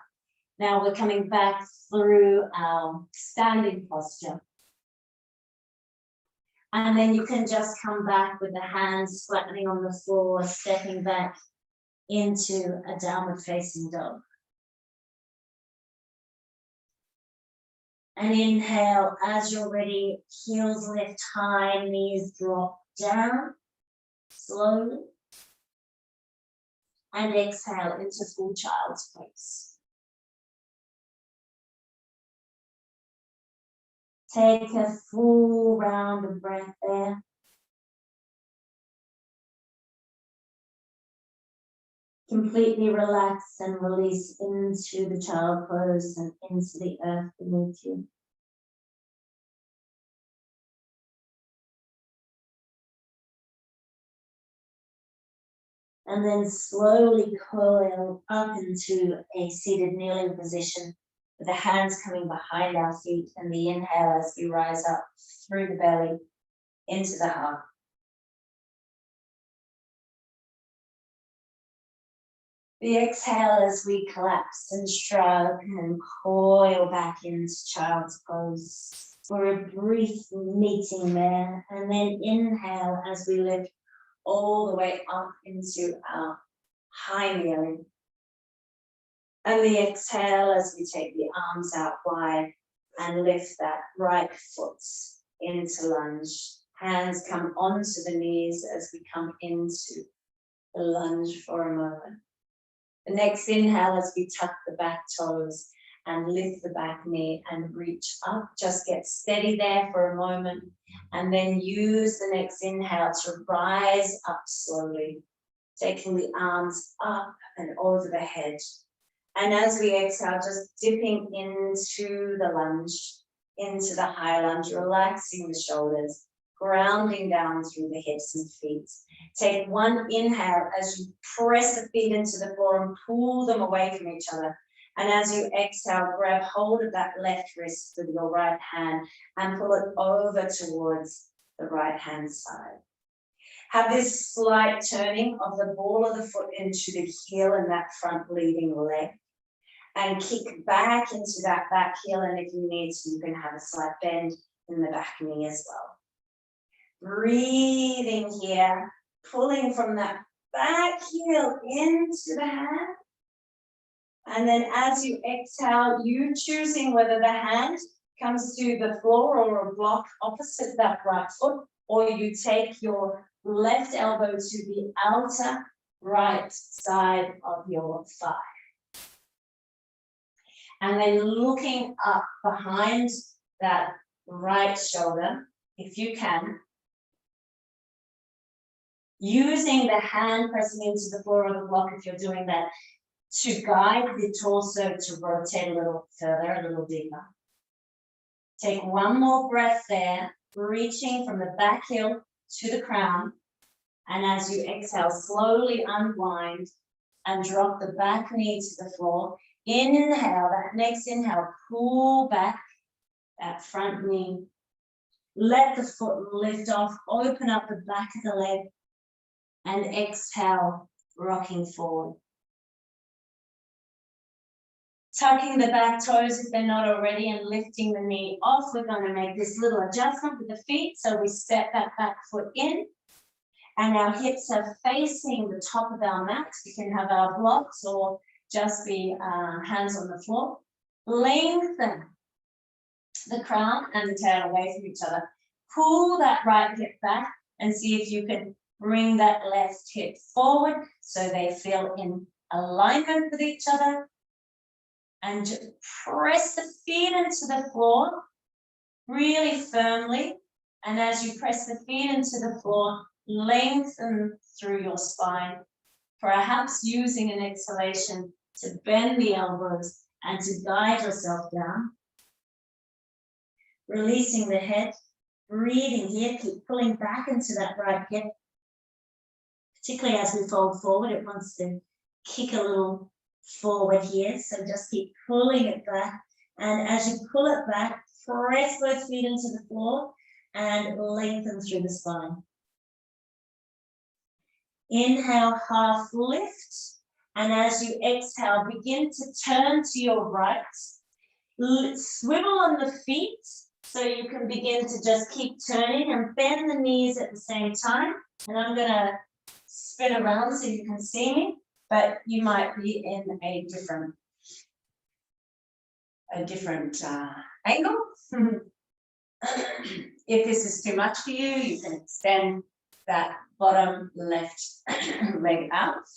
Now we're coming back through our standing posture. And then you can just come back with the hands flattening on the floor, stepping back into a downward facing dog. And inhale, as you're ready, heels lift high, knees drop down slowly. And exhale into full child's pose. Take a full round of breath there. Completely relax and release into the child pose and into the earth beneath you. And then slowly coil up into a seated kneeling position with the hands coming behind our feet, and the inhale as we rise up through the belly into the heart. The exhale as we collapse and shrug and coil back into child's pose for a brief meeting there, and then inhale as we lift all the way up into our high kneeling. And the exhale as we take the arms out wide and lift that right foot into lunge. Hands come onto the knees as we come into the lunge for a moment. The next inhale as we tuck the back toes and lift the back knee and reach up. Just get steady there for a moment and then use the next inhale to rise up slowly, taking the arms up and over the head. And as we exhale, just dipping into the lunge, into the high lunge, relaxing the shoulders, grounding down through the hips and feet. Take one inhale as you press the feet into the floor and pull them away from each other. And as you exhale, grab hold of that left wrist with your right hand and pull it over towards the right hand side. Have this slight turning of the ball of the foot into the heel and that front leading leg. And kick back into that back heel, and if you need to, you can have a slight bend in the back knee as well. Breathing here, pulling from that back heel into the hand. And then as you exhale, you choosing whether the hand comes to the floor or a block opposite that right foot, or you take your left elbow to the outer right side of your thigh. And then looking up behind that right shoulder, if you can, using the hand pressing into the floor of the block if you're doing that, to guide the torso to rotate a little further, a little deeper. Take one more breath there, reaching from the back heel to the crown. And as you exhale, slowly unwind and drop the back knee to the floor. Inhale, that next inhale, pull back that front knee. Let the foot lift off, open up the back of the leg, and exhale, rocking forward. Tucking the back toes if they're not already and lifting the knee off. We're going to make this little adjustment with the feet. So we step that back foot in and our hips are facing the top of our mat. We can have our blocks or just be hands on the floor. Lengthen the crown and the tail away from each other. Pull that right hip back and see if you can Bring that left hip forward so they feel in alignment with each other. And just press the feet into the floor really firmly. And as you press the feet into the floor, lengthen through your spine, perhaps using an exhalation to bend the elbows and to guide yourself down. Releasing the head, breathing here, keep pulling back into that right hip. Particularly as we fold forward, it wants to kick a little forward here, so just keep pulling it back. And as you pull it back, press both feet into the floor and lengthen through the spine. Inhale, half lift. And as you exhale, begin to turn to your right. Swivel on the feet so you can begin to just keep turning and bend the knees at the same time. And I'm going to spin around so you can see me, but you might be in a different angle. If this is too much for you, you can extend that bottom left leg out.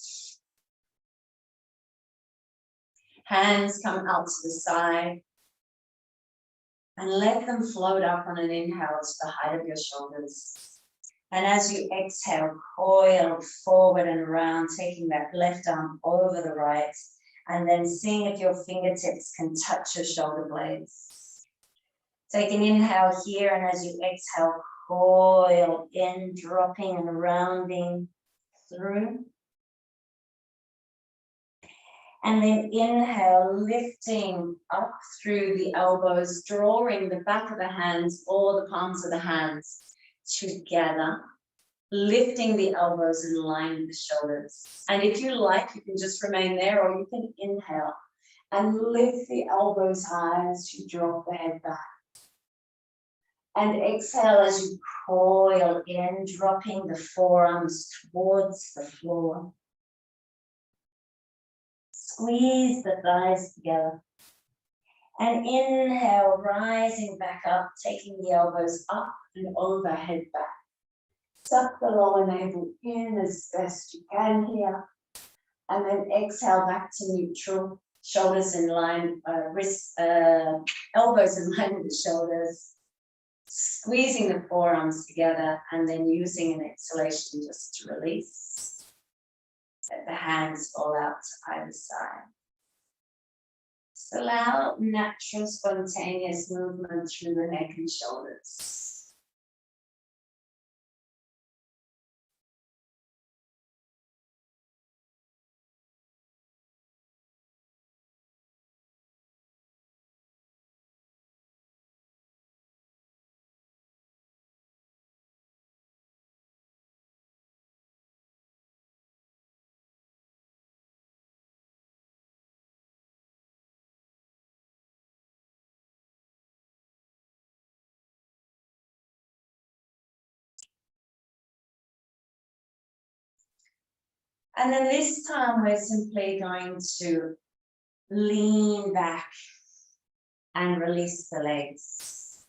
Hands come out to the side and let them float up on an inhale to the height of your shoulders. And as you exhale, coil forward and around, taking that left arm over the right, and then seeing if your fingertips can touch your shoulder blades. Take an inhale here, and as you exhale, coil in, dropping and rounding through. And then inhale, lifting up through the elbows, drawing the back of the hands or the palms of the hands together, lifting the elbows in line with the shoulders. And if you like, you can just remain there, or you can inhale and lift the elbows high as you drop the head back. And exhale as you coil in, dropping the forearms towards the floor. Squeeze the thighs together. And inhale, rising back up, taking the elbows up and over, head back. Suck the lower navel in as best you can here. And then exhale back to neutral. Shoulders in line, elbows in line with the shoulders. Squeezing the forearms together and then using an exhalation just to release. Let the hands fall out to either side. Just allow natural, spontaneous movement through the neck and shoulders. And then this time we're simply going to lean back and release the legs.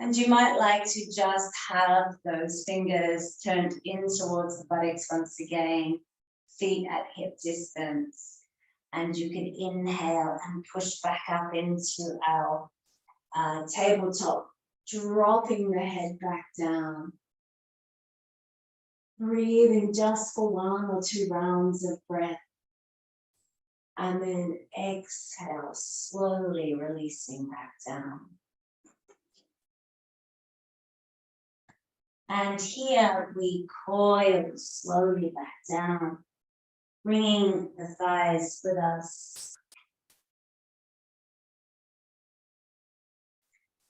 And you might like to just have those fingers turned in towards the buttocks once again, feet at hip distance. And you can inhale and push back up into our tabletop, dropping the head back down. Breathing just for 1 or 2 rounds of breath. And then exhale, slowly releasing back down. And here we coil slowly back down, bringing the thighs with us.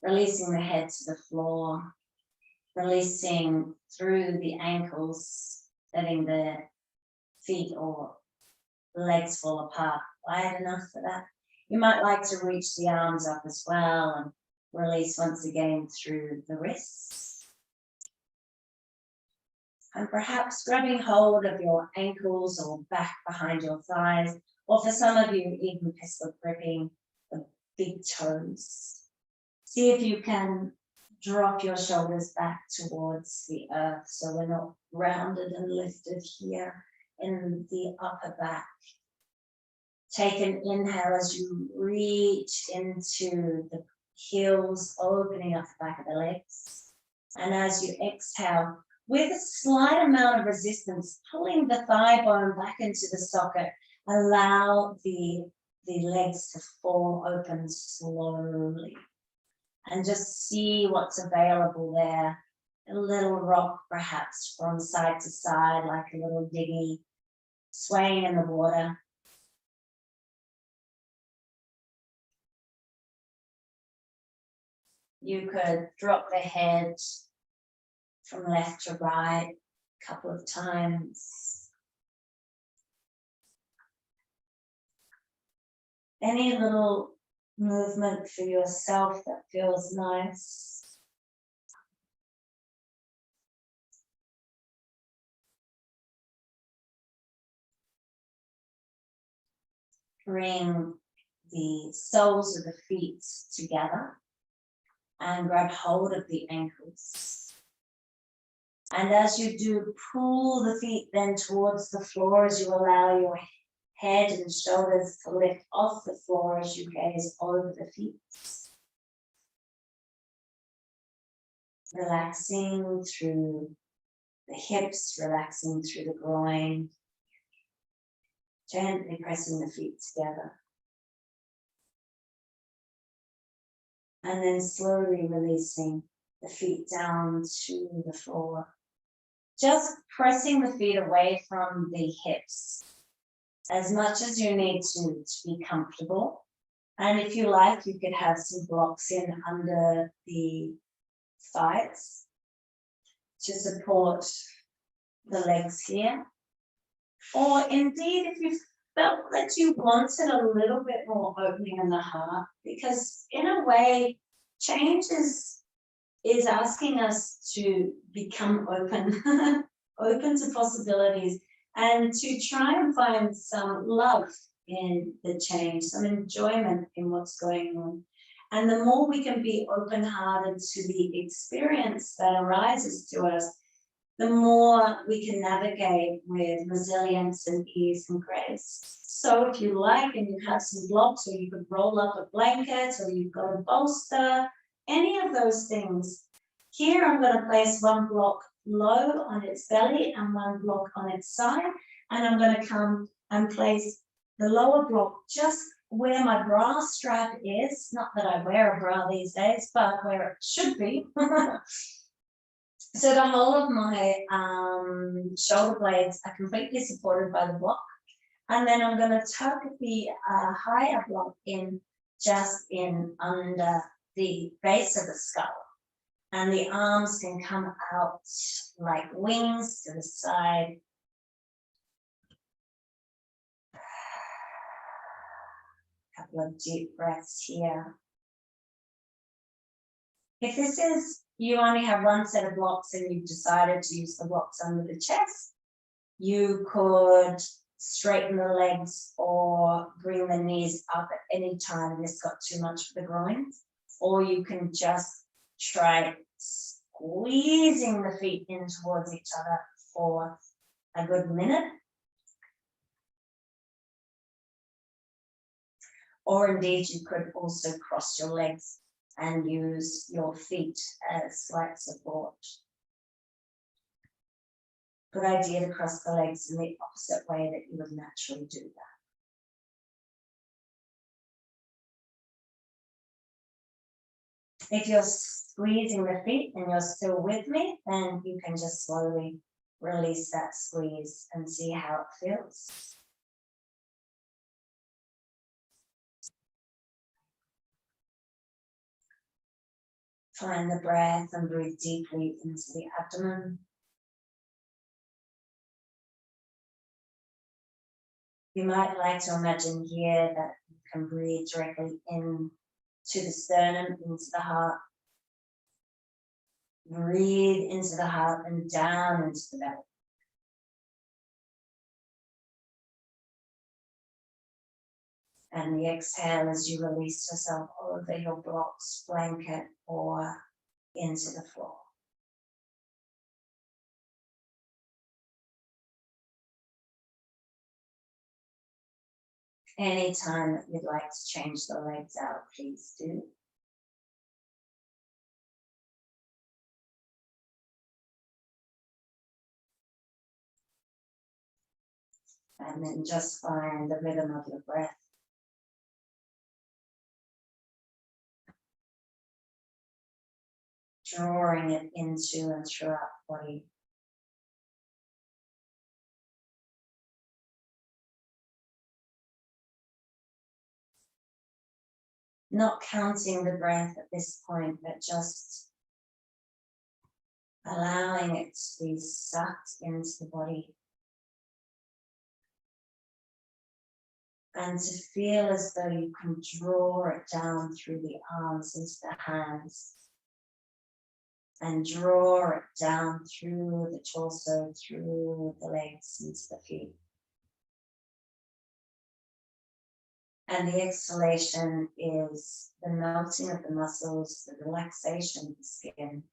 Releasing the head to the floor. Releasing through the ankles, letting the feet or legs fall apart wide enough for that. You might like to reach the arms up as well and release once again through the wrists. And perhaps grabbing hold of your ankles or back behind your thighs, or for some of you, even pistol gripping the big toes. See if you can drop your shoulders back towards the earth, so we're not rounded and lifted here in the upper back. Take an inhale as you reach into the heels, opening up the back of the legs. And as you exhale, with a slight amount of resistance, pulling the thigh bone back into the socket, allow the legs to fall open slowly. And just see what's available there. A little rock, perhaps, from side to side, like a little dinghy swaying in the water. You could drop the head from left to right a couple of times. Any little movement for yourself that feels nice. Bring the soles of the feet together and grab hold of the ankles. And as you do, pull the feet then towards the floor as you allow your head and shoulders to lift off the floor as you gaze over the feet. Relaxing through the hips, relaxing through the groin. Gently pressing the feet together. And then slowly releasing the feet down to the floor. Just pressing the feet away from the hips as much as you need to be comfortable. And if you like, you could have some blocks in under the thighs to support the legs here. Or indeed, if you felt that you wanted a little bit more opening in the heart, because in a way, change is asking us to become open, open to possibilities, and to try and find some love in the change, some enjoyment in what's going on. And the more we can be open-hearted to the experience that arises to us, the more we can navigate with resilience and ease and grace. So if you like and you have some blocks, or you could roll up a blanket, or you've got a bolster, any of those things. Here I'm going to place one block low on its belly and one block on its side. And I'm going to come and place the lower block just where my bra strap is. Not that I wear a bra these days, but where it should be. So the whole of my shoulder blades are completely supported by the block. And then I'm going to tuck the higher block in just in under the base of the skull. And the arms can come out like wings to the side. A couple of deep breaths here. If this is, you only have one set of blocks and you've decided to use the blocks under the chest, you could straighten the legs or bring the knees up at any time if it's got too much for the groins. Or you can just try squeezing the feet in towards each other for a good minute. Or indeed, you could also cross your legs and use your feet as slight support. Good idea to cross the legs in the opposite way that you would naturally do that. If you're squeezing the feet and you're still with me, then you can just slowly release that squeeze and see how it feels. Find the breath and breathe deeply into the abdomen. You might like to imagine here that you can breathe directly in to the sternum, into the heart. Breathe into the heart and down into the belly. And the exhale as you release yourself over your blocks, blanket, or into the floor. Anytime that you'd like to change the legs out, please do. And then just find the rhythm of your breath. Drawing it into and throughout the body. Not counting the breath at this point, but just allowing it to be sucked into the body. And to feel as though you can draw it down through the arms into the hands. And draw it down through the torso, through the legs, into the feet. And the exhalation is the melting of the muscles, the relaxation of the skin.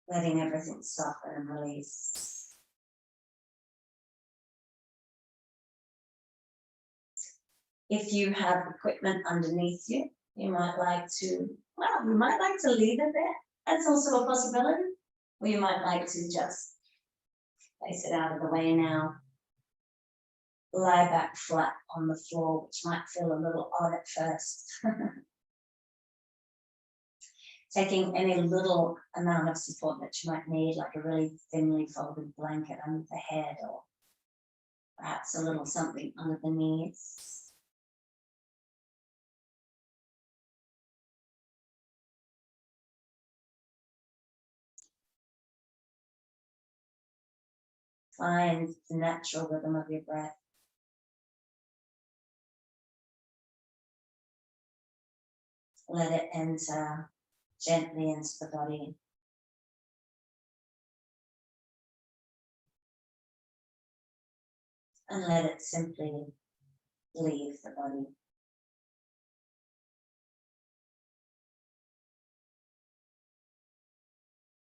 Letting everything soften and release. If you have equipment underneath you, you might like to, well, you might like to leave it there. That's also a possibility. Or you might like to just place it out of the way now. Lie back flat on the floor, which might feel a little odd at first. Taking any little amount of support that you might need, like a really thinly folded blanket under the head, or perhaps a little something under the knees. Find the natural rhythm of your breath. Let it enter gently into the body. And let it simply leave the body.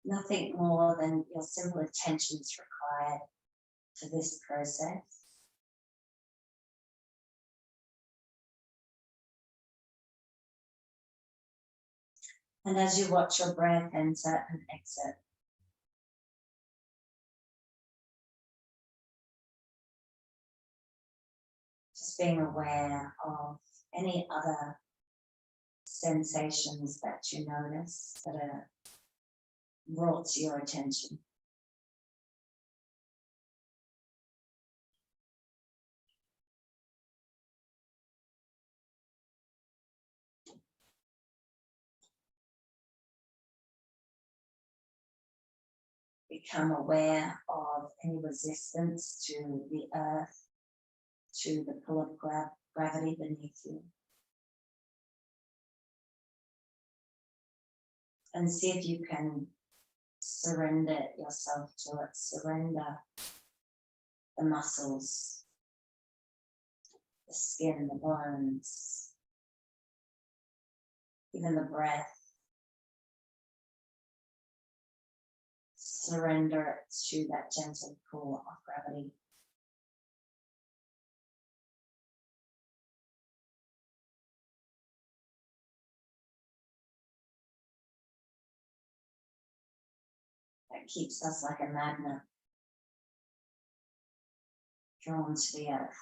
Nothing more than your simple attention is required for this process. And as you watch your breath enter and exit, just being aware of any other sensations that you notice that are brought to your attention. Become aware of any resistance to the earth, to the pull of gravity beneath you. And see if you can surrender yourself to it, surrender the muscles, the skin, the bones, even the breath. Surrender it to that gentle pull of gravity. That keeps us like a magnet, drawn to the earth.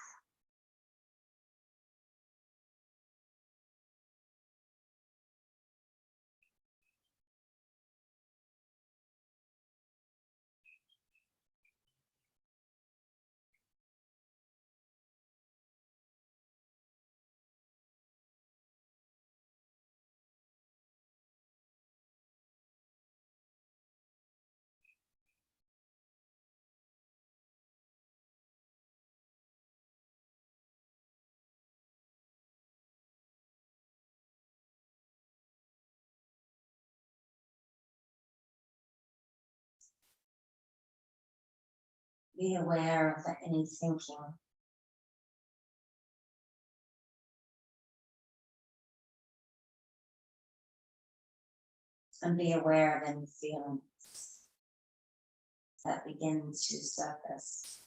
Be aware of any thinking And be aware of any feelings that begin to surface.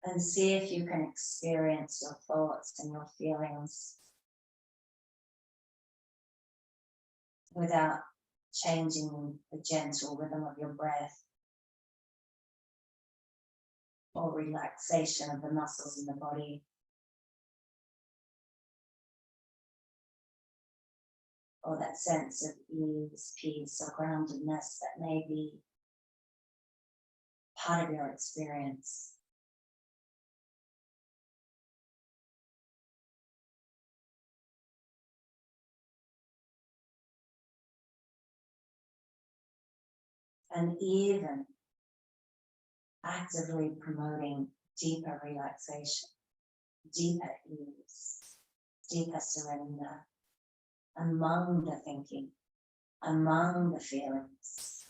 And see if you can experience your thoughts and your feelings without changing the gentle rhythm of your breath or relaxation of the muscles in the body. Or that sense of ease, peace, or groundedness that may be part of your experience. And even actively promoting deeper relaxation, deeper ease, deeper surrender among the thinking, among the feelings.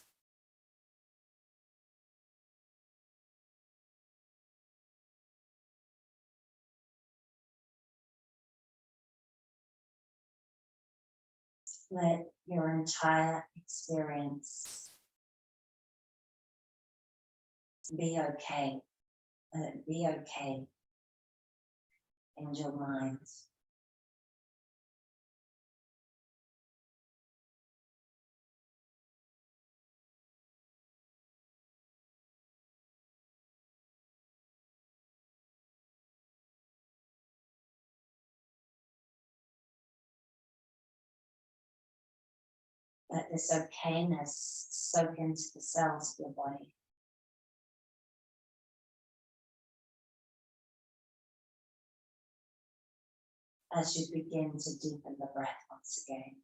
Let your entire experience be okay. Let it be okay in your mind. Let this okayness soak into the cells of your body. As you begin to deepen the breath once again.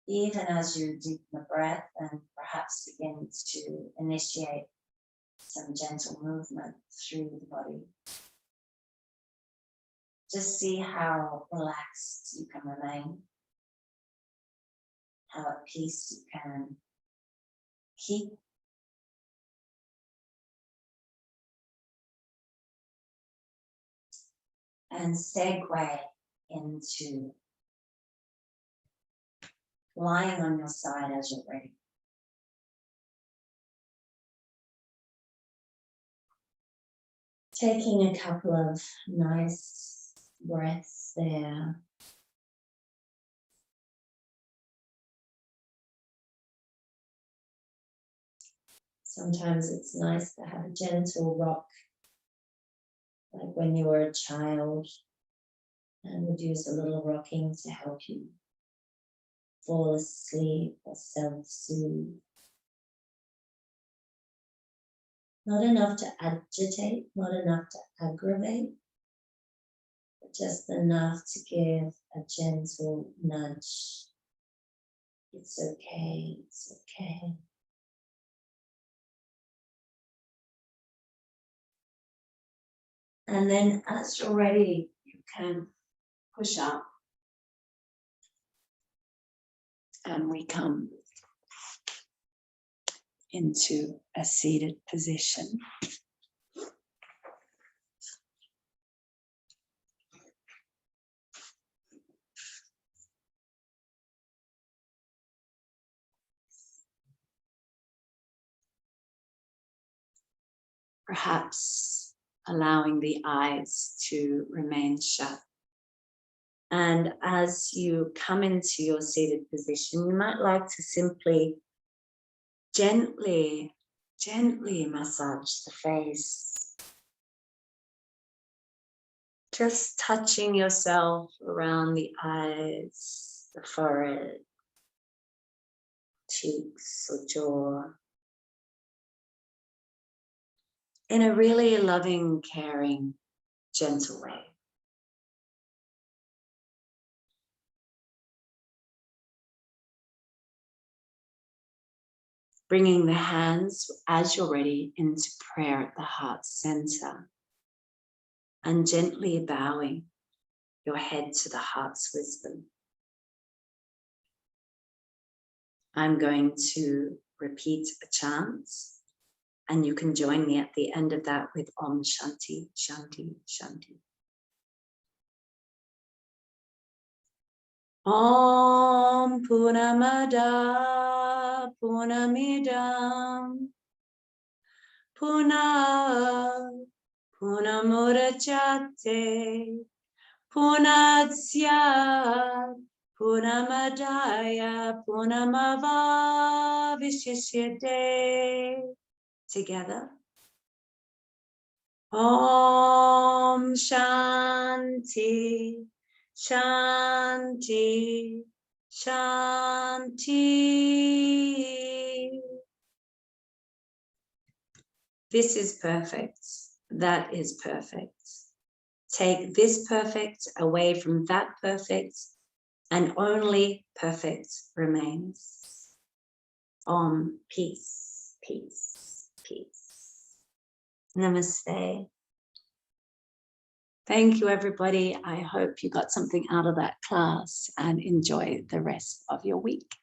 Even as you deepen the breath and perhaps begin to initiate some gentle movement through the body. Just see how relaxed you can remain, how at peace you can keep. And segue into lying on your side as you're ready. Taking a couple of nice breaths there. Sometimes it's nice to have a gentle rock, like when you were a child, and would use a little rocking to help you fall asleep or self-soothe. Not enough to agitate, not enough to aggravate, but just enough to give a gentle nudge. It's okay, it's okay. And then as you're ready, you can push up. And we come into a seated position. Perhaps allowing the eyes to remain shut. And as you come into your seated position, you might like to simply gently massage the face. Just touching yourself around the eyes, the forehead, cheeks or jaw. In a really loving, caring, gentle way. Bringing the hands, as you're ready, into prayer at the heart center. And gently bowing your head to the heart's wisdom. I'm going to repeat a chant. And you can join me at the end of that with Om Shanti, Shanti, Shanti. Om Purnamada Purnamidam Purnamurachate Purnatsya Purnamadaya Purnamavavishishyate. Together. Om Shanti, Shanti, Shanti. This is perfect. That is perfect. Take this perfect away from that perfect, and only perfect remains. Om, peace, peace, peace. Namaste. Thank you, everybody. I hope you got something out of that class and enjoy the rest of your week.